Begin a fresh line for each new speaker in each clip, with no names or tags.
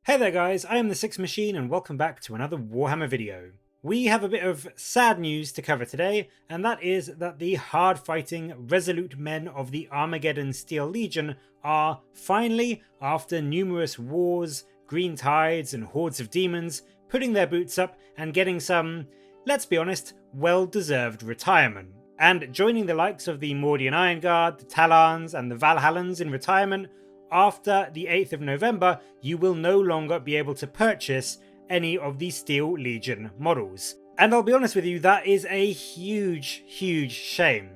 Hey there guys, I am the Six Machine and welcome back to another Warhammer video. We have a bit of sad news to cover today, and that is that the hard-fighting, resolute men of the Armageddon Steel Legion are finally, after numerous wars, green tides and hordes of demons, putting their boots up and getting some, let's be honest, well-deserved retirement. And joining the likes of the Mordian Iron Guard, the Talons and the Valhallans in retirement, after the 8th of November, you will no longer be able to purchase any of the Steel Legion models. And I'll be honest with you, that is a huge shame.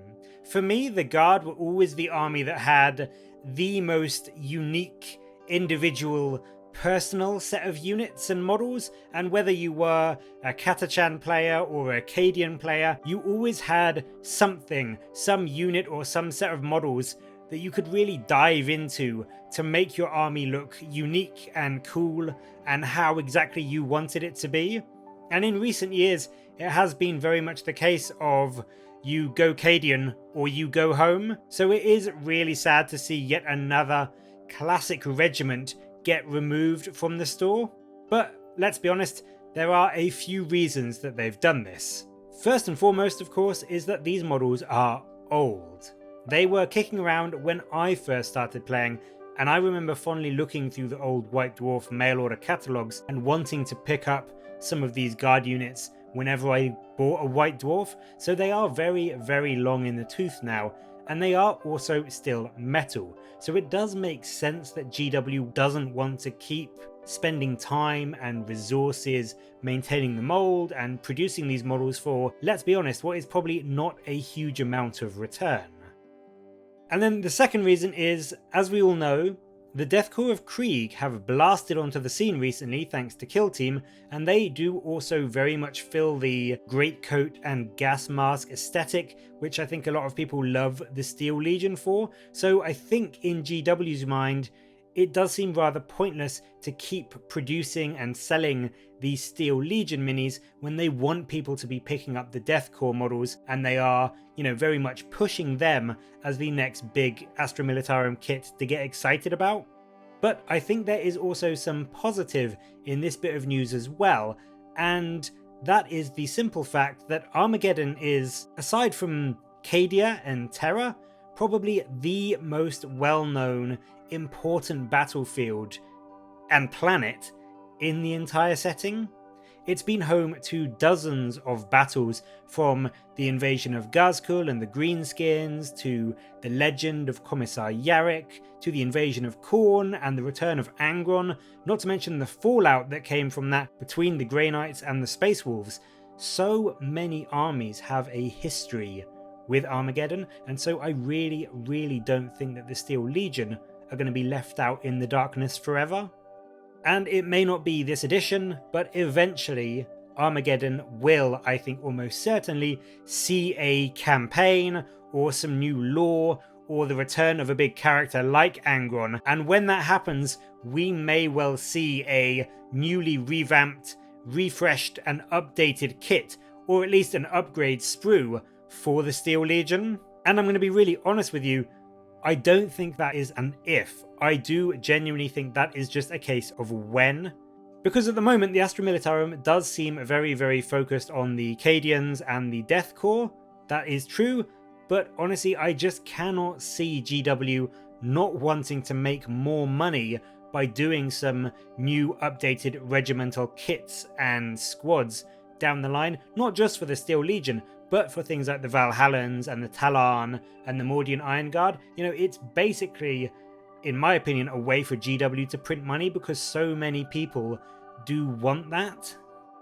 For me, the Guard were always the army that had the most unique, individual, personal set of units and models, and whether you were a Catachan player or a Cadian player, you always had something, some unit or some set of models that you could really dive into to make your army look unique and cool and how exactly you wanted it to be. And in recent years, it has been very much the case of you go Cadian or you go home. So it is really sad to see yet another classic regiment get removed from the store. But let's be honest, there are a few reasons that they've done this. First and foremost, of course, is that these models are old. They were kicking around when I first started playing, and I remember fondly looking through the old White Dwarf mail order catalogues and wanting to pick up some of these guard units whenever I bought a White Dwarf, so they are very long in the tooth now, and they are also still metal. So it does make sense that GW doesn't want to keep spending time and resources maintaining the mold and producing these models for, let's be honest, what is probably not a huge amount of return. And then the second reason is, as we all know, the Death Corps of Krieg have blasted onto the scene recently thanks to Kill Team, and they do also very much fill the greatcoat and gas mask aesthetic, which I think a lot of people love the Steel Legion for. So I think in GW's mind, it does seem rather pointless to keep producing and selling these Steel Legion minis when they want people to be picking up the Death Corps models, and they are, very much pushing them as the next big Astra Militarum kit to get excited about. But I think there is also some positive in this bit of news as well, and that is the simple fact that Armageddon is, aside from Cadia and Terra, probably the most well-known, important battlefield and planet in the entire setting. It's been home to dozens of battles, from the invasion of Gazkul and the Greenskins, to the legend of Commissar Yarrick, to the invasion of Khorne and the return of Angron, not to mention the fallout that came from that between the Grey Knights and the Space Wolves. So many armies have a history with Armageddon, and so I really don't think that the Steel Legion are going to be left out in the darkness forever. And it may not be this edition, but eventually Armageddon will, I think almost certainly, see a campaign or some new lore or the return of a big character like Angron, and when that happens, we may well see a newly revamped, refreshed and updated kit, or at least an upgrade sprue for the Steel Legion. And I'm going to be really honest with you, I don't think that is an if. I do genuinely think that is just a case of when. Because at the moment, the Astra Militarum does seem very focused on the Cadians and the Death Corps. That is true, but honestly, I just cannot see GW not wanting to make more money by doing some new updated regimental kits and squads down the line, not just for the Steel Legion, but for things like the Valhallans and the Talon and the Mordian Iron Guard. It's basically, in my opinion, a way for GW to print money because so many people do want that.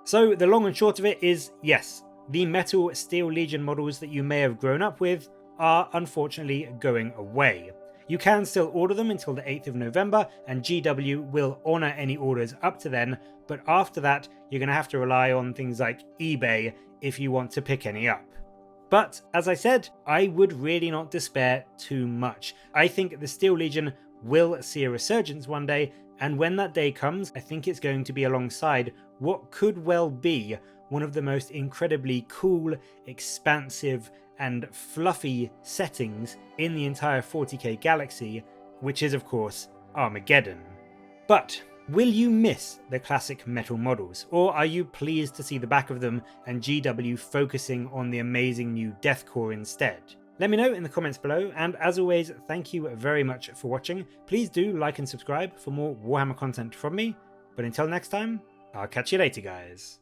So the long and short of it is, yes, the metal Steel Legion models that you may have grown up with are unfortunately going away. You can still order them until the 8th of November, and GW will honour any orders up to then, but after that, you're going to have to rely on things like eBay if you want to pick any up. But, as I said, I would really not despair too much. I think the Steel Legion will see a resurgence one day, and when that day comes, I think it's going to be alongside what could well be one of the most incredibly cool, expansive, and fluffy settings in the entire 40k galaxy, which is of course Armageddon. But Will you miss the classic metal models, or are you pleased to see the back of them and GW focusing on the amazing new Death Corps instead? Let me know in the comments below, and as always, thank you very much for watching. Please do like and subscribe for more Warhammer content from me, but until next time, I'll catch you later, guys.